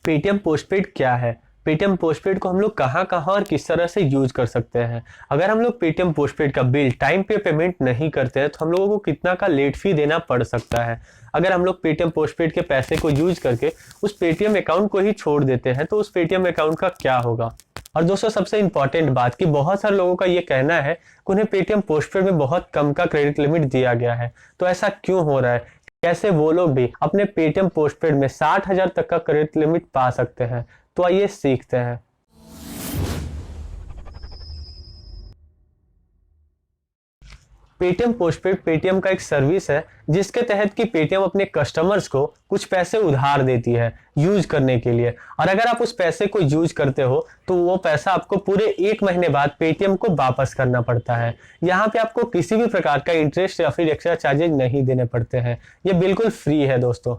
Paytm postpaid क्या है? Paytm postpaid को हम लोग कहाँ-कहाँ और किस तरह से यूज कर सकते हैं? अगर हम लोग पेटीएम पोस्टपेड का बिल टाइम पे पेमेंट नहीं करते हैं तो हम लोगों को कितना का लेट फी देना पड़ सकता है? अगर हम लोग पेटीएम पोस्टपेड के पैसे को यूज करके उस पेटीएम अकाउंट को ही छोड़ देते हैं तो उस पेटीएम अकाउंट का क्या होगा? और दोस्तों सबसे इंपॉर्टेंट बात कि बहुत सारे लोगों का ये कहना है कि उन्हें पेटीएम पोस्टपेड में बहुत कम का क्रेडिट लिमिट दिया गया है। तो ऐसा क्यों हो रहा है? कैसे वो लोग भी अपने पेटीएम पोस्टपेड में 60,000 तक का क्रेडिट लिमिट पा सकते हैं? तो आइए सीखते हैं। पेटीएम पोस्टपेड पेटीएम का एक सर्विस है जिसके तहत कि पेटीएम अपने कस्टमर्स को कुछ पैसे उधार देती है यूज करने के लिए, और अगर आप उस पैसे को यूज करते हो तो वो पैसा आपको पूरे 1 महीने बाद पेटीएम को वापस करना पड़ता है। यहाँ पे आपको किसी भी प्रकार का इंटरेस्ट या फिर एक्स्ट्रा चार्जेज नहीं देने पड़ते हैं, ये बिल्कुल फ्री है दोस्तों।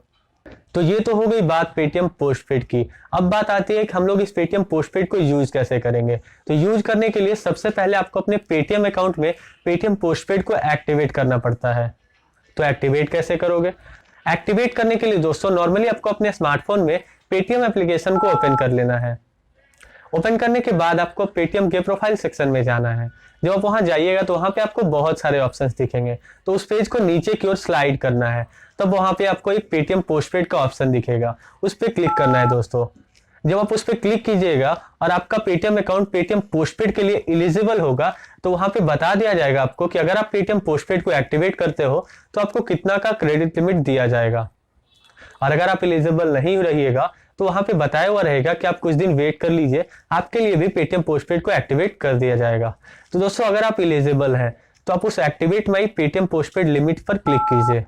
तो ये तो हो गई बात पेटीएम पोस्टपेड की। अब बात आती है कि हम लोग इस पेटीएम पोस्टपेड को यूज कैसे करेंगे। तो यूज करने के लिए सबसे पहले आपको अपने पेटीएम अकाउंट में पेटीएम पोस्टपेड को एक्टिवेट करना पड़ता है। तो एक्टिवेट कैसे करोगे? एक्टिवेट करने के लिए दोस्तों नॉर्मली आपको अपने स्मार्टफोन में पेटीएम एप्लीकेशन को ओपन कर लेना है। ओपन करने के बाद आपको पेटीएम के प्रोफाइल सेक्शन में जाना है। जब आप वहां जाइएगा तो वहां पे आपको बहुत सारे ऑप्शंस दिखेंगे, तो उस पेज को नीचे की ओर स्लाइड करना है। तब वहां पे आपको एक पेटीएम पोस्टपेड का ऑप्शन दिखेगा, उस पर क्लिक करना है दोस्तों। जब आप उस पर क्लिक कीजिएगा और आपका पेटीएम अकाउंट पेटीएम पोस्टपेड के लिए एलिजिबल होगा तो वहां पे बता दिया जाएगा आपको कि अगर आप पेटीएम पोस्टपेड को एक्टिवेट करते हो तो आपको कितना का क्रेडिट लिमिट दिया जाएगा, और अगर आप एलिजिबल नहीं रहिएगा तो वहां पे बताया हुआ रहेगा कि आप कुछ दिन वेट कर लीजिए, आपके लिए भी पेटीएम पोस्टपेड को एक्टिवेट कर दिया जाएगा। तो दोस्तों अगर आप एलिजिबल हैं तो आप उस एक्टिवेट माई पेटीएम पोस्टपेड लिमिट पर क्लिक कीजिए।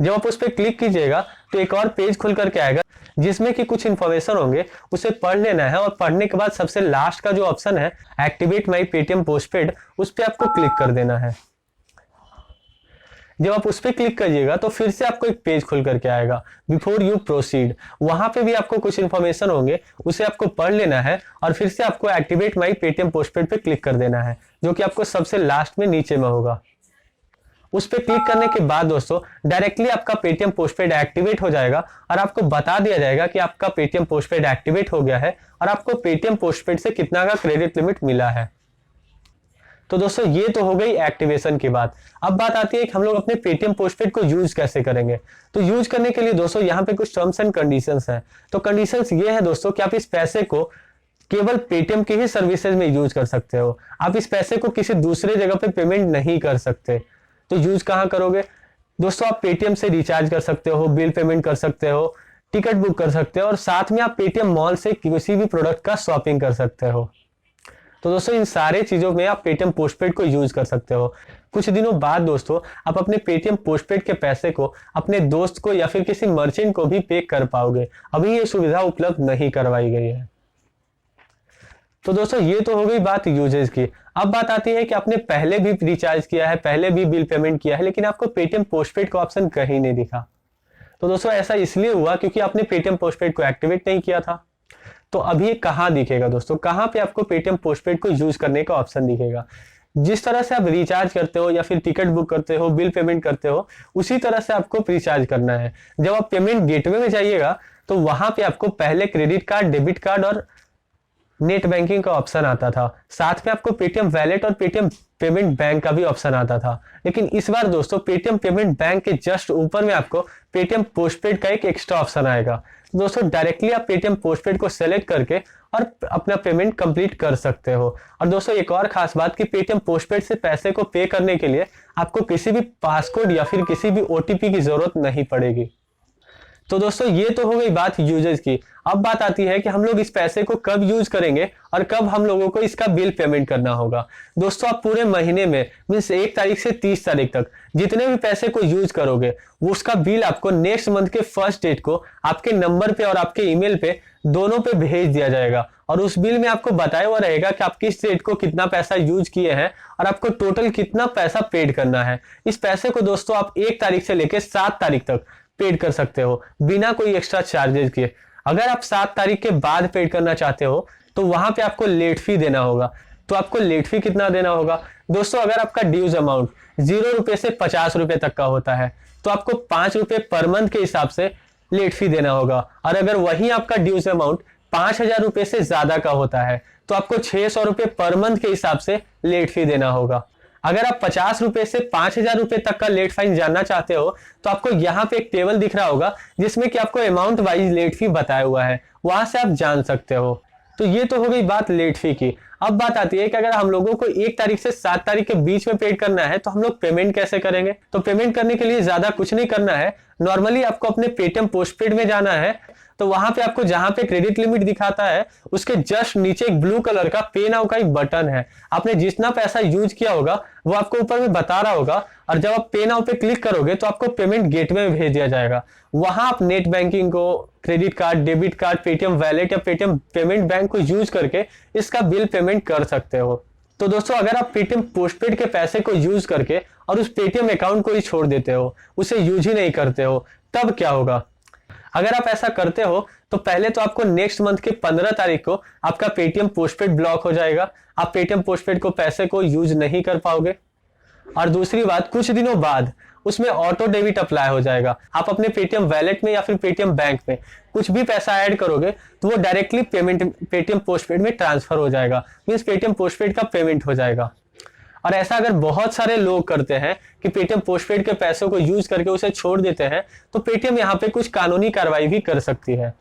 जब आप उस पर क्लिक कीजिएगा तो एक और पेज खुल करके आएगा जिसमें कि कुछ इन्फॉर्मेशन होंगे, उसे पढ़ लेना है, और पढ़ने के बाद सबसे लास्ट का जो ऑप्शन है एक्टिवेट माई पेटीएम पोस्टपेड, उस पर आपको क्लिक कर देना है। जब आप उस पर क्लिक करिएगा तो फिर से आपको एक पेज खुल करके आएगा बिफोर यू प्रोसीड। वहां पे भी आपको कुछ इन्फॉर्मेशन होंगे, उसे आपको पढ़ लेना है और फिर से आपको एक्टिवेट माई पेटीएम पोस्टपेड पे क्लिक कर देना है, जो कि आपको सबसे लास्ट में नीचे में होगा। उस पर क्लिक करने के बाद दोस्तों डायरेक्टली आपका पेटीएम पोस्टपेड एक्टिवेट हो जाएगा और आपको बता दिया जाएगा कि आपका पेटीएम पोस्टपेड एक्टिवेट हो गया है और आपको पेटीएम पोस्टपेड से कितना का क्रेडिट लिमिट मिला है। तो दोस्तों ये तो हो गई एक्टिवेशन की बात। अब बात आती है कि हम लोग अपने पेटीएम पोस्टपेड को यूज कैसे करेंगे। तो यूज करने के लिए दोस्तों यहाँ पे कुछ टर्म्स एंड कंडीशंस हैं। तो कंडीशंस ये है दोस्तों कि आप इस पैसे को केवल पेटीएम की ही सर्विसेज में यूज कर सकते हो, आप इस पैसे को किसी दूसरे जगह पे पेमेंट नहीं कर सकते। तो यूज कहाँ करोगे दोस्तों? आप पेटीएम से रिचार्ज कर सकते हो, बिल पेमेंट कर सकते हो, टिकट बुक कर सकते हो, और साथ में आप पेटीएम मॉल से किसी भी प्रोडक्ट का शॉपिंग कर सकते हो। तो दोस्तों इन सारे चीजों में आप पेटीएम पोस्टपेड को यूज कर सकते हो। कुछ दिनों बाद दोस्तों आप अपने पेटीएम पोस्टपेड के पैसे को अपने दोस्त को या फिर किसी मर्चेंट को भी पे कर पाओगे। अभी ये सुविधा उपलब्ध नहीं करवाई गई है। तो दोस्तों ये तो हो गई बात यूजेज की। अब बात आती है कि आपने पहले भी रिचार्ज किया है, पहले भी बिल पेमेंट किया है, लेकिन आपको पेटीएम पोस्टपेड का ऑप्शन कहीं नहीं दिखा। तो दोस्तों ऐसा इसलिए हुआ क्योंकि आपने पेटीएम पोस्टपेड को एक्टिवेट नहीं किया था। तो अभी कहाँ दिखेगा दोस्तों? कहाँ पे आपको पेटीएम पोस्टपेड को यूज करने का ऑप्शन दिखेगा? जिस तरह से आप रिचार्ज करते हो या फिर टिकट बुक करते हो, बिल पेमेंट करते हो, उसी तरह से आपको रिचार्ज करना है। जब आप पेमेंट गेटवे में जाइएगा तो वहां पे आपको पहले क्रेडिट कार्ड, डेबिट कार्ड और नेट बैंकिंग का ऑप्शन आता था, साथ में आपको पेटीएम वैलेट और पेटीएम पेमेंट बैंक का भी ऑप्शन आता था। लेकिन इस बार दोस्तों पेटीएम पेमेंट बैंक के जस्ट ऊपर में आपको पेटीएम पोस्टपेड का एक एक्स्ट्रा ऑप्शन आएगा। दोस्तों डायरेक्टली आप पेटीएम पोस्टपेड को सेलेक्ट करके और अपना पेमेंट कंप्लीट कर सकते हो। और दोस्तों एक और खास बात कि पेटीएम पोस्टपेड से पैसे को पे करने के लिए आपको किसी भी पासकोड या फिर किसी भी ओटीपी की जरूरत नहीं पड़ेगी। तो दोस्तों ये तो हो गई बात यूजर्स की। अब बात आती है कि हम लोग इस पैसे को कब यूज करेंगे और कब हम लोगों को इसका बिल पेमेंट करना होगा। दोस्तों आप पूरे महीने में मीन्स 1 तारीख से 30 तारीख तक जितने भी पैसे को यूज करोगे वो उसका बिल आपको नेक्स्ट मंथ के फर्स्ट डेट को आपके नंबर पे और आपके ईमेल पे दोनों पे भेज दिया जाएगा, और उस बिल में आपको बताया हुआ रहेगा कि आप किस डेट को कितना पैसा यूज किए हैं और आपको टोटल कितना पैसा पेड करना है। इस पैसे को दोस्तों आप 1 तारीख से लेकर 7 तारीख तक पेड कर सकते हो बिना कोई एक्स्ट्रा चार्जेस के। अगर आप 7 तारीख के बाद पेड करना चाहते हो तो वहां पे आपको लेट फी देना होगा। तो आपको लेट फी कितना देना होगा दोस्तों? अगर आपका ड्यूज अमाउंट 0 रुपए से 50 रुपए तक का होता है तो आपको 5 रुपए पर मंथ के हिसाब से लेट फी देना होगा। और अगर वही आपका ड्यूज अमाउंट 5,000 रुपए से ज्यादा का होता है तो आपको 600 रुपए पर मंथ के हिसाब से लेट फी देना होगा। अगर आप 50 रुपए से 5,000 रुपए तक का लेट फाइन जानना चाहते हो तो आपको यहाँ पे एक टेबल दिख रहा होगा जिसमें कि आपको अमाउंट वाइज लेट फी बताया हुआ है, वहां से आप जान सकते हो। तो ये तो हो गई बात लेट फी की। अब बात आती है कि अगर हम लोगों को 1 तारीख से 7 तारीख के बीच में पेड करना है तो हम लोग पेमेंट कैसे करेंगे। तो पेमेंट करने के लिए ज्यादा कुछ नहीं करना है, नॉर्मली आपको अपने पेटीएम पोस्टपेड में जाना है। तो वहां पे आपको जहां पे क्रेडिट लिमिट दिखाता है उसके जस्ट नीचे एक ब्लू कलर का पे नाउ का एक बटन है। आपने जितना पैसा यूज किया होगा वो आपको ऊपर में बता रहा होगा, और जब आप पे नाउ पे क्लिक करोगे तो आपको पेमेंट गेटवे में भेज दिया जाएगा। वहां आप नेट बैंकिंग को, credit card, debit card, Paytm wallet या पेटीएम पेमेंट बैंक को यूज करके इसका बिल पेमेंट कर सकते हो। तो दोस्तों अगर आप पेटीएम पोस्टपेड के पैसे को यूज करके और उस पेटीएम अकाउंट को ही छोड़ देते हो, उसे यूज ही नहीं करते हो, तब क्या होगा। अगर आप ऐसा करते हो तो पहले तो आपको नेक्स्ट मंथ के 15 तारीख को आपका पेटीएम पोस्टपेड ब्लॉक हो जाएगा, आप पेटीएम पोस्टपेड को पैसे को यूज नहीं कर पाओगे। और दूसरी बात, कुछ दिनों बाद उसमें ऑटो डेबिट अप्लाई हो जाएगा। आप अपने पेटीएम वैलेट में या फिर पेटीएम बैंक में कुछ भी पैसा ऐड करोगे तो वो डायरेक्टली पेमेंट पेटीएम पोस्टपेड में ट्रांसफर हो जाएगा, मींस पेटीएम पोस्टपेड का पेमेंट हो जाएगा। और ऐसा अगर बहुत सारे लोग करते हैं कि पेटीएम पोस्टपेड के पैसों को यूज करके उसे छोड़ देते हैं तो पेटीएम यहाँ पे कुछ कानूनी कार्रवाई भी कर सकती है।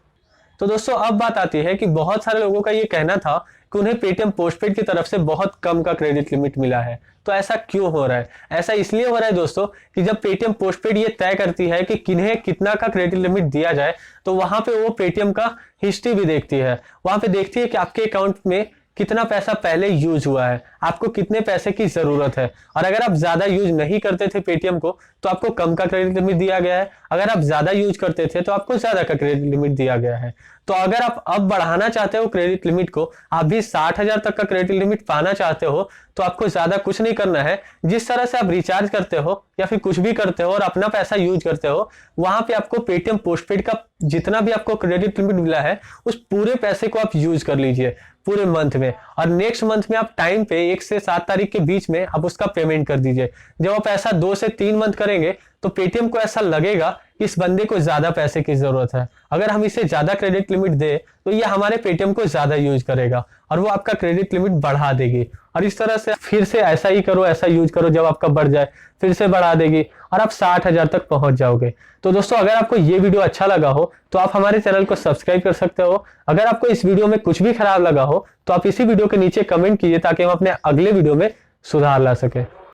तो दोस्तों अब बात आती है कि बहुत सारे लोगों का ये कहना था कि उन्हें पेटीएम पोस्टपेड की तरफ से बहुत कम का क्रेडिट लिमिट मिला है। तो ऐसा क्यों हो रहा है? ऐसा इसलिए हो रहा है दोस्तों कि जब पेटीएम पोस्टपेड ये तय करती है कि किन्हें कितना का क्रेडिट लिमिट दिया जाए तो वहां पे वो पेटीएम का हिस्ट्री भी देखती है। वहां पे देखती है कि आपके अकाउंट में कितना पैसा पहले यूज हुआ है, आपको कितने पैसे की जरूरत है। और अगर आप ज्यादा यूज नहीं करते थे पेटीएम को तो आपको कम का क्रेडिट लिमिट दिया गया है, अगर आप ज्यादा यूज करते थे तो आपको ज्यादा का क्रेडिट लिमिट दिया गया है। तो अगर आप अब बढ़ाना चाहते हो क्रेडिट लिमिट को, आप भी 60,000 तक का क्रेडिट लिमिट पाना चाहते हो तो आपको ज्यादा कुछ नहीं करना है। जिस तरह से आप रिचार्ज करते हो या फिर कुछ भी करते हो और अपना पैसा यूज करते हो, वहां पे आपको पेटीएम पोस्टपेड का जितना भी आपको क्रेडिट लिमिट मिला है उस पूरे पैसे को आप यूज कर लीजिए पूरे मंथ में। और नेक्स्ट मंथ में आप टाइम पे 1 से 7 तारीख के बीच में आप उसका पेमेंट कर दीजिए। जब आप ऐसा 2 से 3 मंथ करेंगे तो पेटीएम को ऐसा लगेगा कि इस बंदे को ज्यादा पैसे की जरूरत है, अगर हम इसे ज्यादा क्रेडिट लिमिट दे तो ये हमारे पेटीएम को ज्यादा यूज करेगा और वो आपका क्रेडिट लिमिट बढ़ा देगी। और इस तरह से फिर से ऐसा ही करो, ऐसा यूज करो, जब आपका बढ़ जाए फिर से बढ़ा देगी और आप 60,000 तक पहुंच जाओगे। तो दोस्तों अगर आपको ये वीडियो अच्छा लगा हो तो आप हमारे चैनल को सब्सक्राइब कर सकते हो। अगर आपको इस वीडियो में कुछ भी खराब लगा हो तो आप इसी वीडियो के नीचे कमेंट कीजिए ताकि हम अपने अगले वीडियो में सुधार ला सके।